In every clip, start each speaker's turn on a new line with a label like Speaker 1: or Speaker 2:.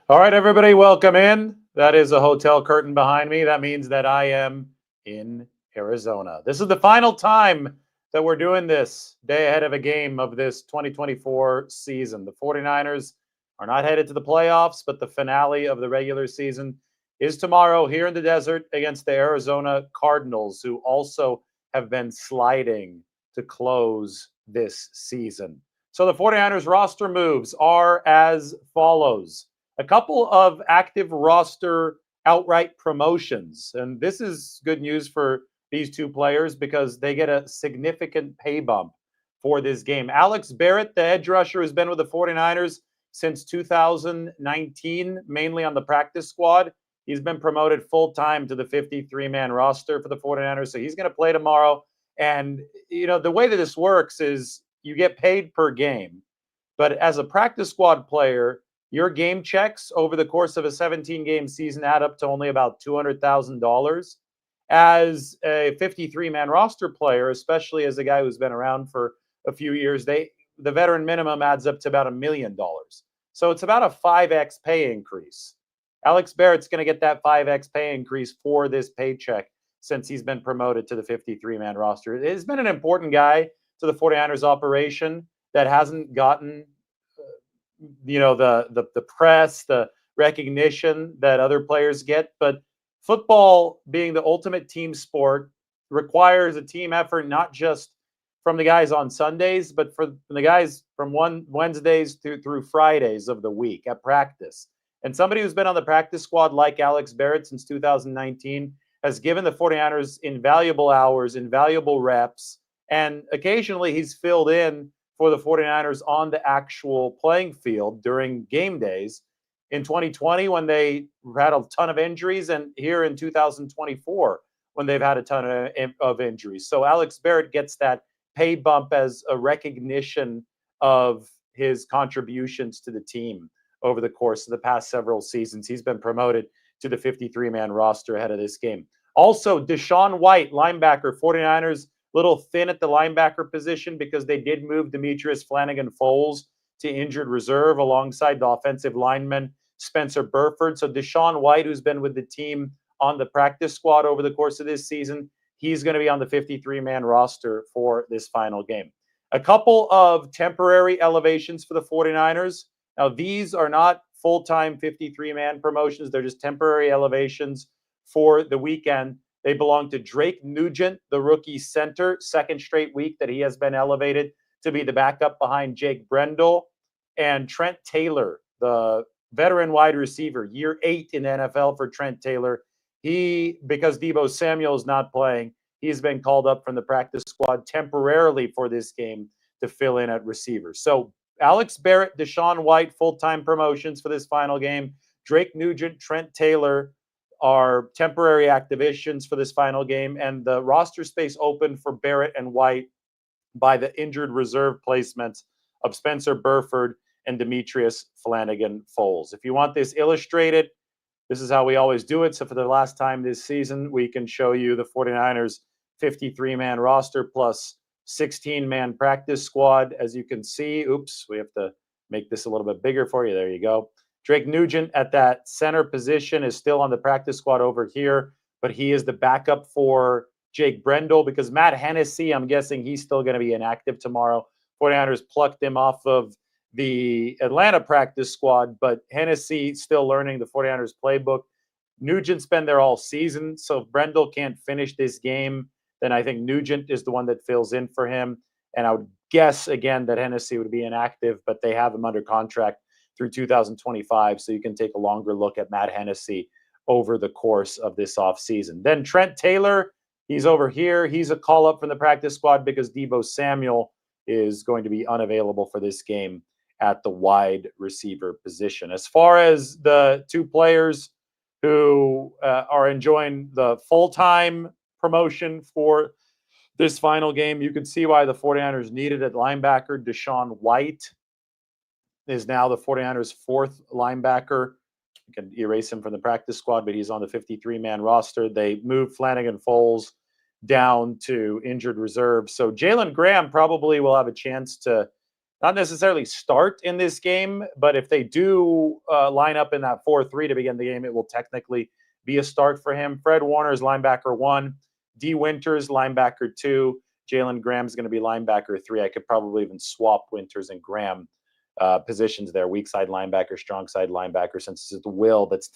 Speaker 1: All right, everybody, welcome in. That is a hotel curtain behind me. That means that I am in Arizona. This is the final time that we're doing this day ahead of a game of this 2024 season. The 49ers are not headed to the playoffs, but the finale of the regular season is tomorrow here in the desert against the Arizona Cardinals, who also have been sliding to close this season. So the 49ers roster moves are as follows: a couple of active roster outright promotions. And this is good news for these two players because they get a significant pay bump for this game. Alex Barrett, the edge rusher, has been with the 49ers since 2019, mainly on the practice squad. He's been promoted full-time to the 53-man roster for the 49ers, so he's going to play tomorrow. And, the way that this works is you get paid per game. But as a practice squad player, your game checks over the course of a 17-game season add up to only about $200,000. As a 53-man roster player, especially as a guy who's been around for a few years, the veteran minimum adds up to about $1 million. So it's about a 5x pay increase. Alex Barrett's going to get that 5x pay increase for this paycheck since he's been promoted to the 53-man roster. He's been an important guy to the 49ers operation that hasn't gotten the press, the recognition that other players get. But football, being the ultimate team sport, requires a team effort, not just from the guys on Sundays, but for the guys from Wednesdays through Fridays of the week at practice. And somebody who's been on the practice squad like Alex Barrett since 2019 has given the 49ers invaluable hours, invaluable reps, and occasionally he's filled in for the 49ers on the actual playing field during game days in 2020 when they had a ton of injuries, and here in 2024 when they've had a ton of injuries. So Alex Barrett gets that pay bump as a recognition of his contributions to the team over the course of the past several seasons. He's been promoted to the 53-man roster ahead of this game. Also, Deshaun White, linebacker, 49ers little thin at the linebacker position because they did move Demetrius Flanagan-Foles to injured reserve alongside the offensive lineman Spencer Burford. So Deshaun White, who's been with the team on the practice squad over the course of this season, he's going to be on the 53-man roster for this final game. A couple of temporary elevations for the 49ers. Now, these are not full-time 53-man promotions. They're just temporary elevations for the weekend. They belong to Drake Nugent, the rookie center, second straight week that he has been elevated to be the backup behind Jake Brendel, and Trent Taylor, the veteran wide receiver, year 8 in the NFL for Trent Taylor. Because Deebo Samuel is not playing, he's been called up from the practice squad temporarily for this game to fill in at receiver. So Alex Barrett, Deshaun White, full-time promotions for this final game. Drake Nugent, Trent Taylor are temporary activations for this final game, and the roster space open for Barrett and White by the injured reserve placements of Spencer Burford and Demetrius Flanagan-Foles. If you want this illustrated, this is how we always do it. So for the last time this season, we can show you the 49ers 53-man roster plus 16-man practice squad. As you can see, we have to make this a little bit bigger for you. There you go. Drake Nugent at that center position is still on the practice squad over here, but he is the backup for Jake Brendel because Matt Hennessy, I'm guessing he's still going to be inactive tomorrow. 49ers plucked him off of the Atlanta practice squad, but Hennessy still learning the 49ers playbook. Nugent's been there all season, so if Brendel can't finish this game, then I think Nugent is the one that fills in for him. And I would guess, again, that Hennessy would be inactive, but they have him under contract through 2025, so you can take a longer look at Matt Hennessy over the course of this offseason. Then Trent Taylor, he's over here. He's a call-up from the practice squad because Deebo Samuel is going to be unavailable for this game at the wide receiver position. As far as the two players who are enjoying the full-time promotion for this final game, you can see why the 49ers needed at linebacker. Deshaun White is now the 49ers' fourth linebacker. You can erase him from the practice squad, but he's on the 53-man roster. They moved Flanagan-Foles down to injured reserve. So Jalen Graham probably will have a chance to not necessarily start in this game, but if they do line up in that 4-3 to begin the game, it will technically be a start for him. Fred Warner is linebacker 1, D Winters linebacker 2, Jalen Graham's going to be linebacker 3. I could probably even swap Winters and Graham positions there, weak side linebacker, strong side linebacker, since it's Will that's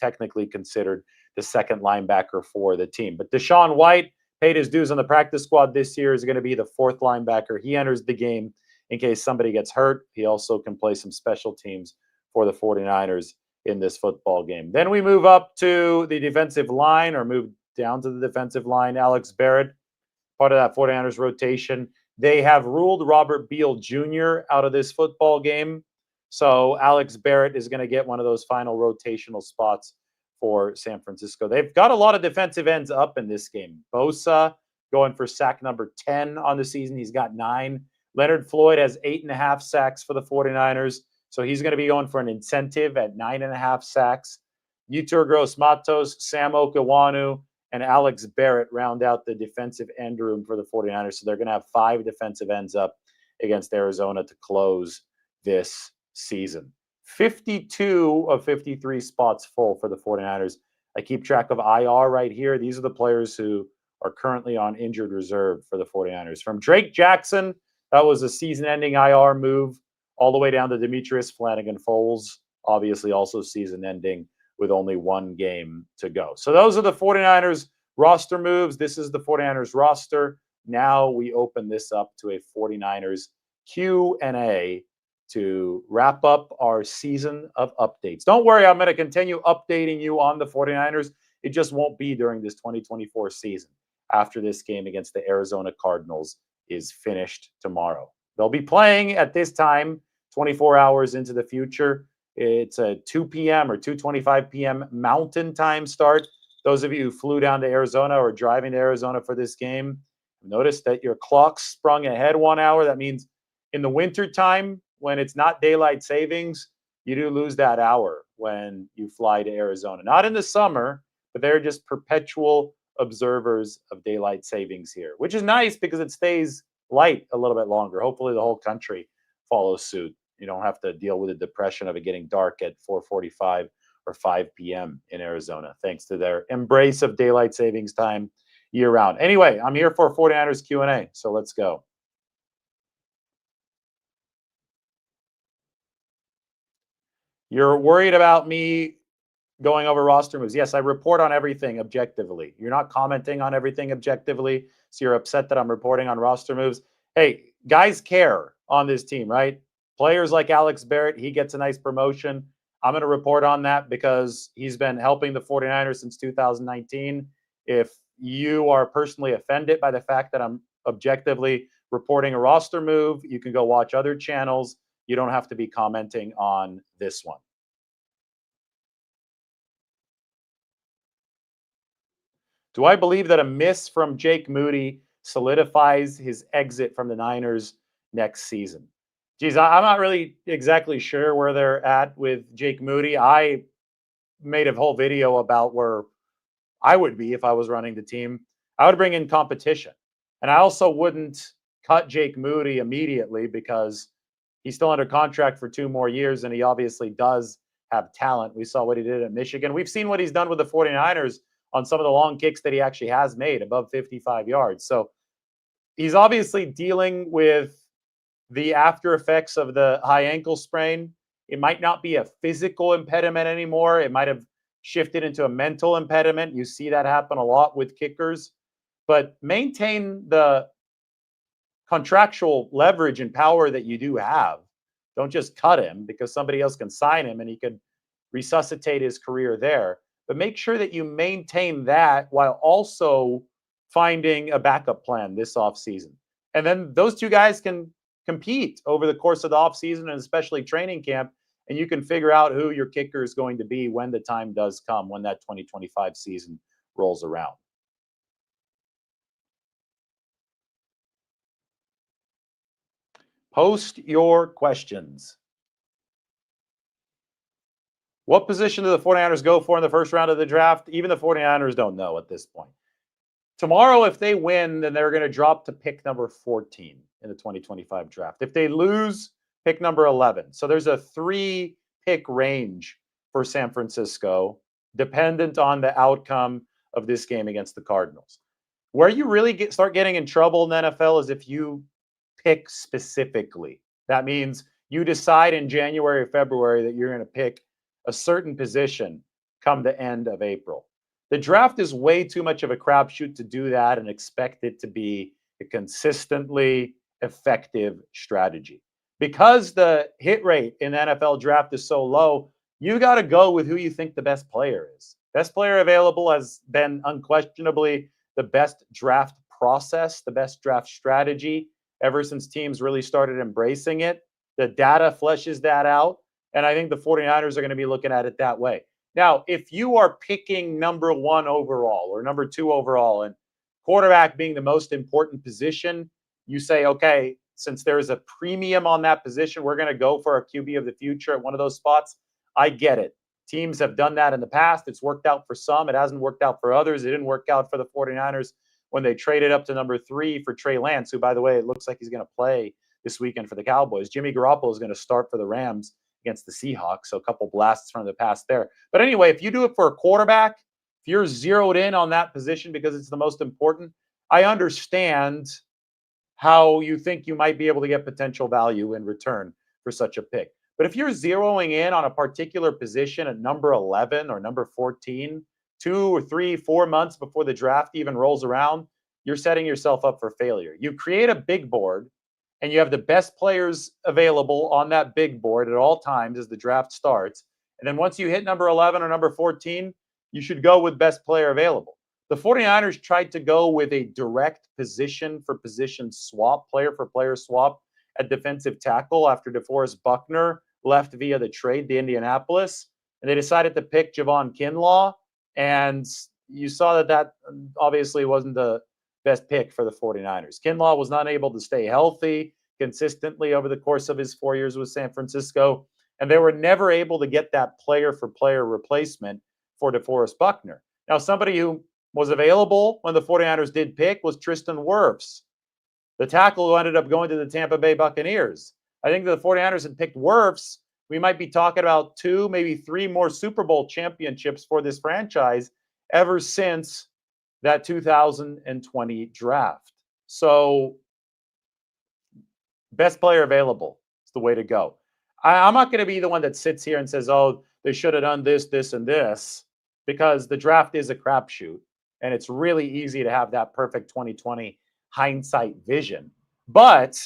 Speaker 1: technically considered the second linebacker for the team. But Deshaun White paid his dues on the practice squad this year, is going to be the fourth linebacker. He enters the game in case somebody gets hurt. He also can play some special teams for the 49ers in this football game. Then we move up to the defensive line, or move down to the defensive line. Alex Barrett, part of that 49ers rotation. They have ruled Robert Beal Jr. out of this football game. So Alex Barrett is going to get one of those final rotational spots for San Francisco. They've got a lot of defensive ends up in this game. Bosa going for sack number 10 on the season. He's got 9. Leonard Floyd has 8.5 sacks for the 49ers. So he's going to be going for an incentive at 9.5 sacks. Yetur Gross-Matos, Sam Okawanu, and Alex Barrett round out the defensive end room for the 49ers. So they're going to have 5 defensive ends up against Arizona to close this season. 52 of 53 spots full for the 49ers. I keep track of IR right here. These are the players who are currently on injured reserve for the 49ers. From Drake Jackson, that was a season-ending IR move, all the way down to Demetrius Flanagan-Foles, obviously also season-ending with only 1 game to go. So those are the 49ers roster moves. This is the 49ers roster. Now we open this up to a 49ers Q&A to wrap up our season of updates. Don't worry, I'm going to continue updating you on the 49ers. It just won't be during this 2024 season after this game against the Arizona Cardinals is finished tomorrow. They'll be playing at this time, 24 hours into the future. It's a 2 p.m. or 2:25 p.m. Mountain Time start. Those of you who flew down to Arizona or driving to Arizona for this game, notice that your clock sprung ahead 1 hour. That means in the winter time, when it's not daylight savings, you do lose that hour when you fly to Arizona. Not in the summer, but they're just perpetual observers of daylight savings here, which is nice because it stays light a little bit longer. Hopefully the whole country follows suit. You don't have to deal with the depression of it getting dark at 4:45 or 5 p.m. in Arizona, thanks to their embrace of daylight savings time year round. Anyway, I'm here for 49ers Q&A, so let's go. You're worried about me going over roster moves. Yes, I report on everything objectively. You're not commenting on everything objectively, so you're upset that I'm reporting on roster moves. Hey, guys care on this team, right? Players like Alex Barrett, he gets a nice promotion. I'm going to report on that because he's been helping the 49ers since 2019. If you are personally offended by the fact that I'm objectively reporting a roster move, you can go watch other channels. You don't have to be commenting on this one. Do I believe that a miss from Jake Moody solidifies his exit from the Niners next season? Geez, I'm not really exactly sure where they're at with Jake Moody. I made a whole video about where I would be if I was running the team. I would bring in competition. And I also wouldn't cut Jake Moody immediately because he's still under contract for 2 more years, and he obviously does have talent. We saw what he did at Michigan. We've seen what he's done with the 49ers on some of the long kicks that he actually has made above 55 yards. So he's obviously dealing with the after effects of the high ankle sprain. It might not be a physical impediment anymore. It might have shifted into a mental impediment. You see that happen a lot with kickers. But maintain the contractual leverage and power that you do have. Don't just cut him because somebody else can sign him and he could resuscitate his career there. But make sure that you maintain that while also finding a backup plan this offseason. And then those 2 guys can compete over the course of the offseason and especially training camp. And you can figure out who your kicker is going to be when the time does come, when that 2025 season rolls around. Post your questions. What position do the 49ers go for in the first round of the draft? Even the 49ers don't know at this point. Tomorrow, if they win, then they're going to drop to pick number 14 in the 2025 draft. If they lose, pick number 11. So there's a 3-pick range for San Francisco, dependent on the outcome of this game against the Cardinals. Where you really start getting in trouble in the NFL is if you pick specifically. That means you decide in January or February that you're going to pick a certain position come the end of April. The draft is way too much of a crapshoot to do that and expect it to be a consistently effective strategy. Because the hit rate in the NFL draft is so low, you got to go with who you think the best player is. Best player available has been unquestionably the best draft process, the best draft strategy ever since teams really started embracing it. The data fleshes that out. And I think the 49ers are going to be looking at it that way. Now, if you are picking number 1 overall or number 2 overall, and quarterback being the most important position, you say, okay, since there is a premium on that position, we're going to go for a QB of the future at one of those spots. I get it. Teams have done that in the past. It's worked out for some. It hasn't worked out for others. It didn't work out for the 49ers when they traded up to number 3 for Trey Lance, who, by the way, it looks like he's going to play this weekend for the Cowboys. Jimmy Garoppolo is going to start for the Rams against the Seahawks, so a couple blasts from the past there. But anyway, if you do it for a quarterback, if you're zeroed in on that position because it's the most important, I understand how you think you might be able to get potential value in return for such a pick. But if you're zeroing in on a particular position at number 11 or number 14, 2 or 3, 4 months before the draft even rolls around, you're setting yourself up for failure. You create a big board and you have the best players available on that big board at all times as the draft starts. And then once you hit number 11 or number 14, you should go with best player available. The 49ers tried to go with a direct position for position swap, player for player swap at defensive tackle after DeForest Buckner left via the trade to Indianapolis. And they decided to pick Javon Kinlaw. And you saw that obviously wasn't the best pick for the 49ers. Kinlaw was not able to stay healthy consistently over the course of his 4 years with San Francisco. And they were never able to get that player for player replacement for DeForest Buckner. Now, somebody who was available when the 49ers did pick was Tristan Wirfs, the tackle who ended up going to the Tampa Bay Buccaneers. I think the 49ers had picked Wirfs. We might be talking about 2, maybe 3 more Super Bowl championships for this franchise ever since that 2020 draft. So, best player available is the way to go. I'm not going to be the one that sits here and says, oh, they should have done this, this, and this, because the draft is a crapshoot. And it's really easy to have that perfect 2020 hindsight vision. But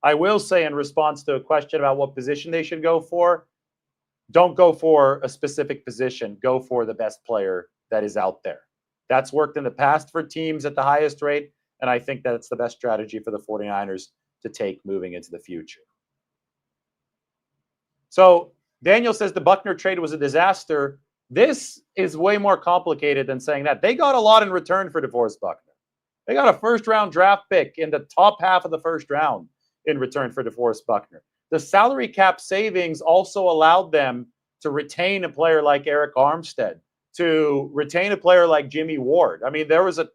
Speaker 1: I will say, in response to a question about what position they should go for, don't go for a specific position. Go for the best player that is out there. That's worked in the past for teams at the highest rate. And I think that's the best strategy for the 49ers to take moving into the future. So Daniel says the Buckner trade was a disaster. This is way more complicated than saying that. They got a lot in return for DeForest Buckner. They got a first-round draft pick in the top half of the first round in return for DeForest Buckner. The salary cap savings also allowed them to retain a player like Eric Armstead, to retain a player like Jimmy Ward. I mean, there was a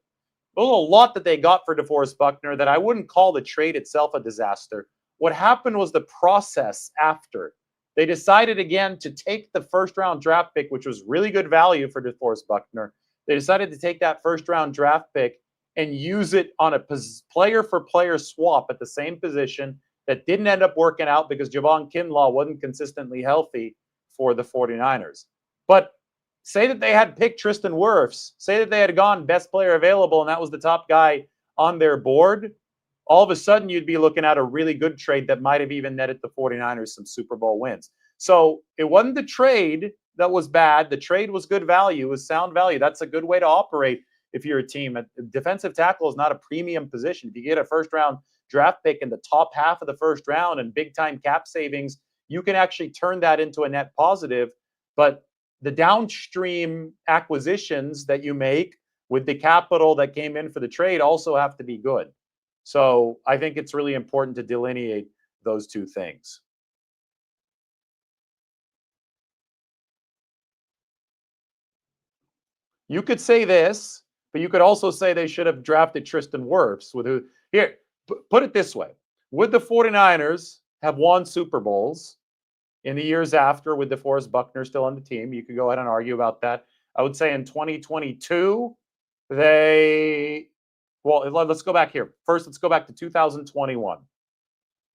Speaker 1: lot that they got for DeForest Buckner that I wouldn't call the trade itself a disaster. What happened was the process after. They decided again to take the first-round draft pick, which was really good value for DeForest Buckner. They decided to take that first-round draft pick and use it on a player-for-player swap at the same position that didn't end up working out because Javon Kinlaw wasn't consistently healthy for the 49ers. But say that they had picked Tristan Wirfs, say that they had gone best player available and that was the top guy on their board, all of a sudden you'd be looking at a really good trade that might have even netted the 49ers some Super Bowl wins. So it wasn't the trade that was bad. The trade was good value, it was sound value. That's a good way to operate if you're a team. A defensive tackle is not a premium position. If you get a first-round draft pick in the top half of the first round and big-time cap savings, you can actually turn that into a net positive. But the downstream acquisitions that you make with the capital that came in for the trade also have to be good. So I think it's really important to delineate those two things. You could say this: But you could also say they should have drafted Tristan Wirfs with who here, put it this way. Would the 49ers have won Super Bowls in the years after with DeForest Buckner still on the team? You could go ahead and argue about that. I would say in 2022, let's go back here. First, let's go back to 2021.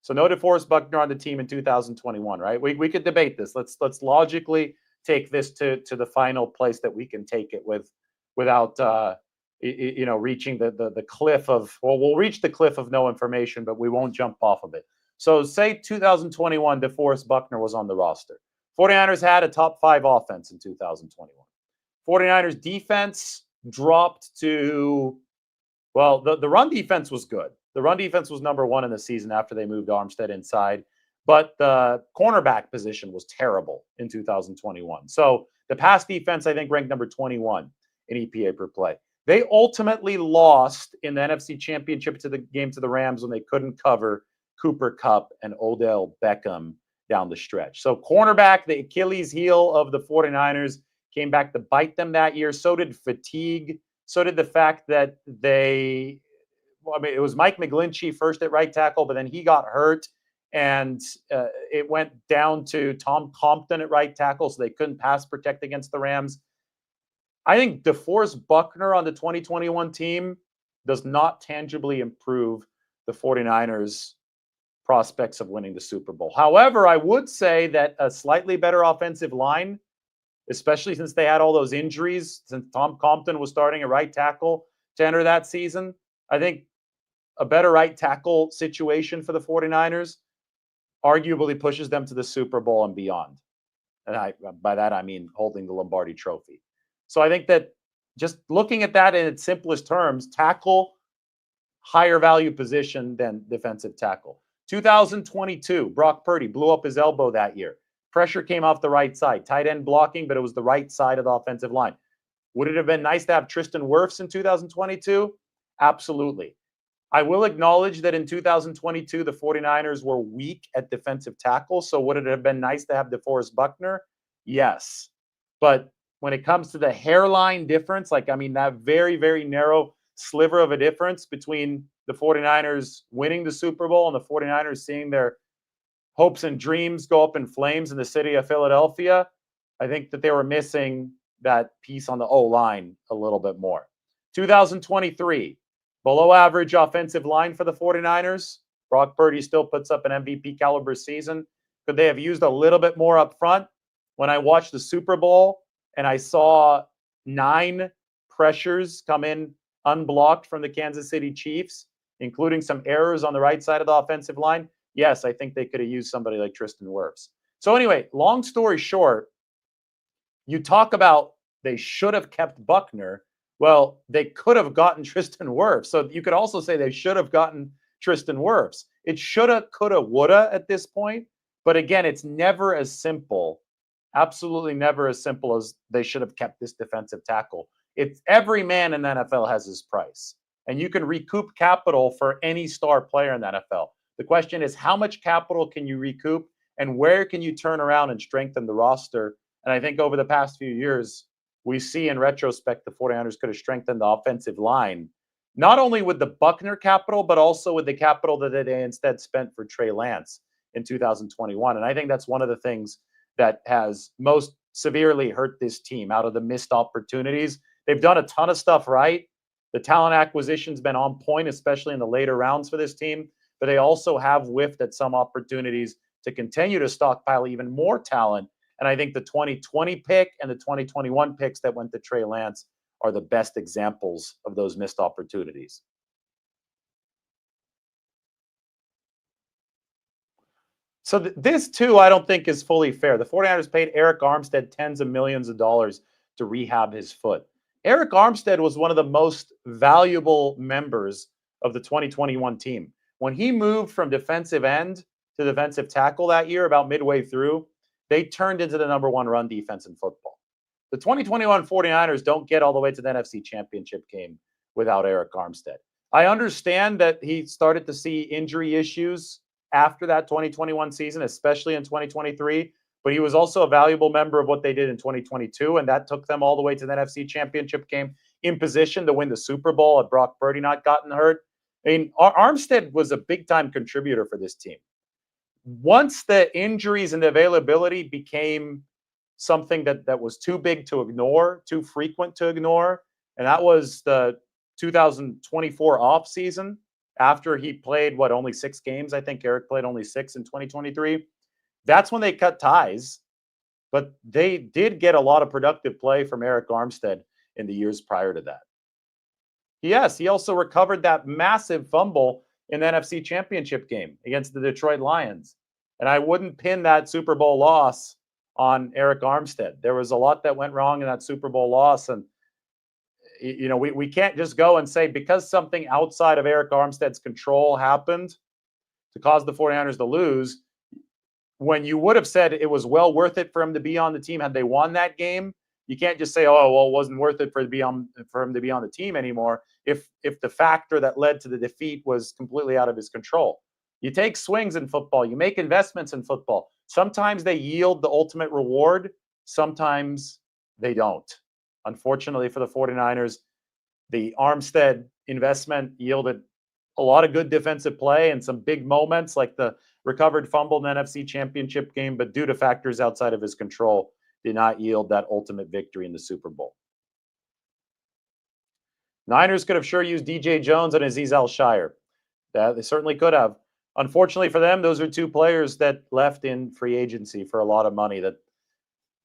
Speaker 1: So no DeForest Buckner on the team in 2021, right? We could debate this. Let's logically take this to the final place that we can take it without reaching the cliff of, well, we'll reach the cliff of no information, but we won't jump off of it. So say 2021, DeForest Buckner was on the roster. 49ers had a top 5 offense in 2021. 49ers defense dropped to, well, the run defense was good. The run defense was number 1 in the season after they moved Armstead inside. But the cornerback position was terrible in 2021. So the pass defense, I think, ranked number 21 in EPA per play. They ultimately lost in the NFC Championship to the Rams when they couldn't cover Cooper Kupp and Odell Beckham down the stretch. So cornerback, the Achilles heel of the 49ers, came back to bite them that year. So did fatigue. So did the fact that it was Mike McGlinchey first at right tackle, but then he got hurt. And it went down to Tom Compton at right tackle, so they couldn't pass protect against the Rams. I think DeForest Buckner on the 2021 team does not tangibly improve the 49ers' prospects of winning the Super Bowl. However, I would say that a slightly better offensive line, especially since they had all those injuries, since Tom Compton was starting at right tackle to enter that season, I think a better right tackle situation for the 49ers arguably pushes them to the Super Bowl and beyond. And by that, I mean holding the Lombardi Trophy. So I think that just looking at that in its simplest terms, tackle, higher value position than defensive tackle. 2022, Brock Purdy blew up his elbow that year. Pressure came off the right side. Tight end blocking, but it was the right side of the offensive line. Would it have been nice to have Tristan Wirfs in 2022? Absolutely. I will acknowledge that in 2022, the 49ers were weak at defensive tackle. So would it have been nice to have DeForest Buckner? Yes. But when it comes to the hairline difference, that very, very narrow sliver of a difference between the 49ers winning the Super Bowl and the 49ers seeing their hopes and dreams go up in flames in the city of Philadelphia, I think that they were missing that piece on the O-line a little bit more. 2023, below average offensive line for the 49ers. Brock Purdy still puts up an MVP caliber season. Could they have used a little bit more up front? When I watched the Super Bowl and I saw 9 pressures come in unblocked from the Kansas City Chiefs, including some errors on the right side of the offensive line, yes, I think they could have used somebody like Tristan Wirfs. So anyway, long story short, you talk about they should have kept Buckner. Well, they could have gotten Tristan Wirfs. So you could also say they should have gotten Tristan Wirfs. It shoulda, coulda, woulda at this point. But again, it's never as simple, absolutely never as simple as they should have kept this defensive tackle. It's every man in the NFL has his price. And you can recoup capital for any star player in the NFL. The question is, how much capital can you recoup and where can you turn around and strengthen the roster? And I think over the past few years, we see in retrospect the 49ers could have strengthened the offensive line, not only with the Buckner capital, but also with the capital that they instead spent for Trey Lance in 2021. And I think that's one of the things that has most severely hurt this team out of the missed opportunities. They've done a ton of stuff right. The talent acquisition's been on point, especially in the later rounds for this team, but they also have whiffed at some opportunities to continue to stockpile even more talent. And I think the 2020 pick and the 2021 picks that went to Trey Lance are the best examples of those missed opportunities. So this, too, I don't think is fully fair. The 49ers paid Eric Armstead tens of millions of dollars to rehab his foot. Eric Armstead was one of the most valuable members of the 2021 team. When he moved from defensive end to defensive tackle that year, about midway through, they turned into the number 1 run defense in football. The 2021 49ers don't get all the way to the NFC Championship game without Eric Armstead. I understand that he started to see injury issues after that 2021 season, especially in 2023. but he was also a valuable member of what they did in 2022, and that took them all the way to the NFC Championship game in position to win the Super Bowl had Brock Purdy not gotten hurt. I mean, Armstead was a big-time contributor for this team. Once the injuries and the availability became something that was too big to ignore, too frequent to ignore, and that was the 2024 offseason after he played, only 6 games? I think Eric played only 6 in 2023. That's when they cut ties, but they did get a lot of productive play from Eric Armstead in the years prior to that. Yes, he also recovered that massive fumble in the NFC Championship game against the Detroit Lions. And I wouldn't pin that Super Bowl loss on Eric Armstead. There was a lot that went wrong in that Super Bowl loss. And, we can't just go and say because something outside of Eric Armstead's control happened to cause the 49ers to lose, when you would have said it was well worth it for him to be on the team had they won that game. You can't just say, oh, well, it wasn't worth it for him to be on the team anymore if the factor that led to the defeat was completely out of his control. You take swings in football. You make investments in football. Sometimes they yield the ultimate reward. Sometimes they don't. Unfortunately for the 49ers, the Armstead investment yielded a lot of good defensive play and some big moments like the recovered fumble in the NFC Championship game, but due to factors outside of his control, did not yield that ultimate victory in the Super Bowl. Niners could have sure used DJ Jones and Azeez Al-Shire. They certainly could have. Unfortunately for them, those are 2 players that left in free agency for a lot of money. That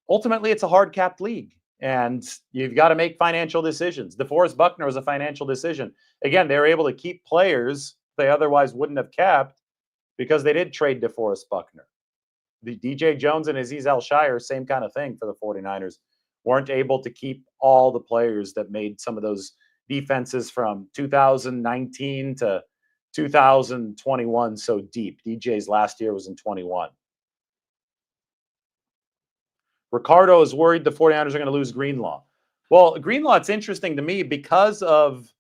Speaker 1: ultimately it's a hard-capped league, and you've got to make financial decisions. DeForest Buckner was a financial decision. Again, they were able to keep players they otherwise wouldn't have kept because they did trade DeForest Buckner. The DJ Jones and Azeez Al-Shire, same kind of thing for the 49ers, weren't able to keep all the players that made some of those defenses from 2019 to 2021 so deep. DJ's last year was in 21. Ricardo is worried the 49ers are going to lose Greenlaw. Well, Greenlaw, it's interesting to me because of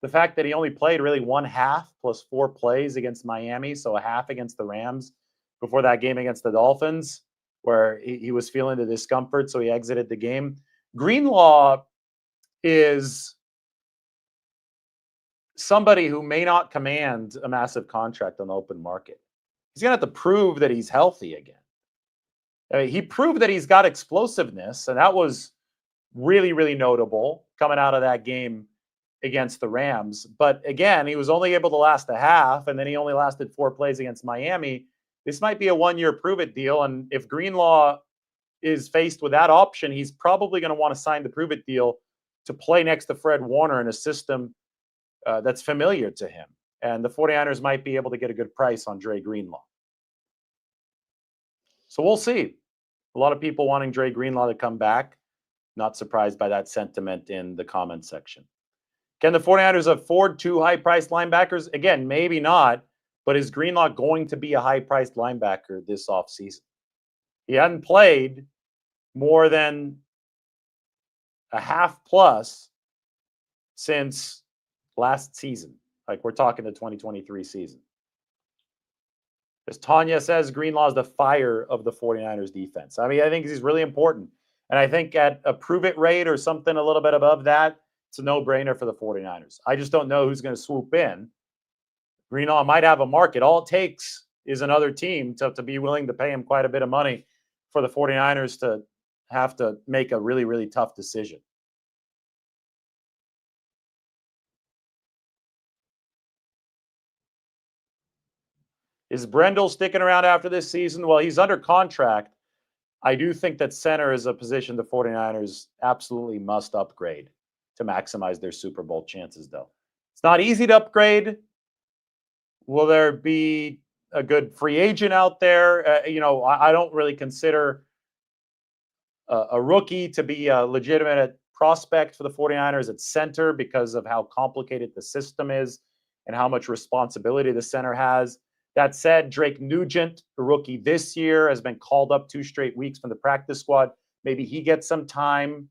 Speaker 1: the fact that he only played really 1 half plus 4 plays against Miami, so a half against the Rams before that game against the Dolphins, where he was feeling the discomfort, so he exited the game. Greenlaw is somebody who may not command a massive contract on the open market. He's going to have to prove that he's healthy again. I mean, he proved that he's got explosiveness, and that was really, really notable coming out of that game against the Rams. But again, he was only able to last a half, and then he only lasted 4 plays against Miami. This might be a 1-year prove-it deal, and if Greenlaw is faced with that option, he's probably going to want to sign the prove-it deal to play next to Fred Warner in a system that's familiar to him. And the 49ers might be able to get a good price on Dre Greenlaw. So we'll see. A lot of people wanting Dre Greenlaw to come back. Not surprised by that sentiment in the comment section. Can the 49ers afford 2 high-priced linebackers? Again, maybe not, but is Greenlaw going to be a high-priced linebacker this offseason? He hadn't played more than a half plus since last season. Like we're talking the 2023 season. As Tanya says, Greenlaw is the fire of the 49ers defense. I mean, I think he's really important. And I think at a prove-it rate or something a little bit above that, it's a no-brainer for the 49ers. I just don't know who's going to swoop in. Greenlaw might have a market. All it takes is another team to be willing to pay him quite a bit of money for the 49ers to have to make a really, really tough decision. Is Brendel sticking around after this season? Well, he's under contract. I do think that center is a position the 49ers absolutely must upgrade to maximize their Super Bowl chances, though. It's not easy to upgrade. Will there be a good free agent out there? I don't really consider a rookie to be a legitimate prospect for the 49ers at center because of how complicated the system is and how much responsibility the center has. That said, Drake Nugent, the rookie this year, has been called up 2 straight weeks from the practice squad. Maybe he gets some time.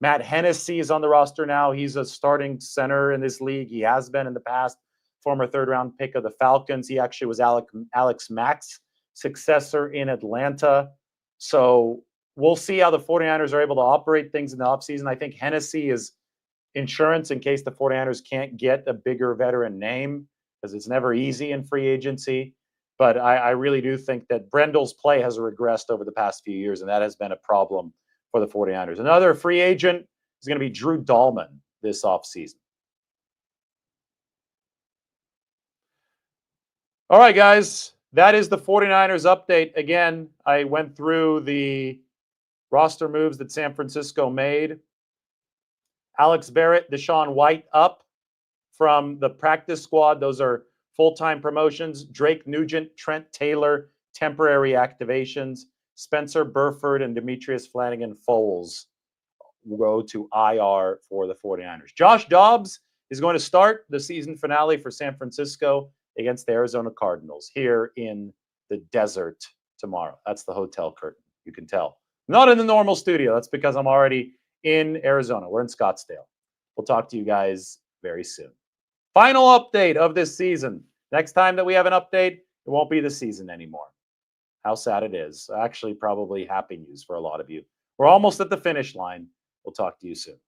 Speaker 1: Matt Hennessy is on the roster now. He's a starting center in this league. He has been in the past. Former 3rd-round pick of the Falcons. He actually was Alex Mack's successor in Atlanta. So we'll see how the 49ers are able to operate things in the offseason. I think Hennessy is insurance in case the 49ers can't get a bigger veteran name, because it's never easy in free agency. But I really do think that Brendel's play has regressed over the past few years, and that has been a problem for the 49ers. Another free agent is going to be Drew Dahlman this offseason. All right, guys, that is the 49ers update. Again, I went through the roster moves that San Francisco made. Alex Barrett, Deshaun White up from the practice squad. Those are full-time promotions. Drake Nugent, Trent Taylor, temporary activations. Spencer Burford and Demetrius Flanagan-Foles will go to IR for the 49ers. Josh Dobbs is going to start the season finale for San Francisco against the Arizona Cardinals here in the desert tomorrow. That's the hotel curtain. You can tell. Not in the normal studio. That's because I'm already in Arizona. We're in Scottsdale. We'll talk to you guys very soon. Final update of this season. Next time that we have an update, it won't be the season anymore. How sad it is. Actually, probably happy news for a lot of you. We're almost at the finish line. We'll talk to you soon.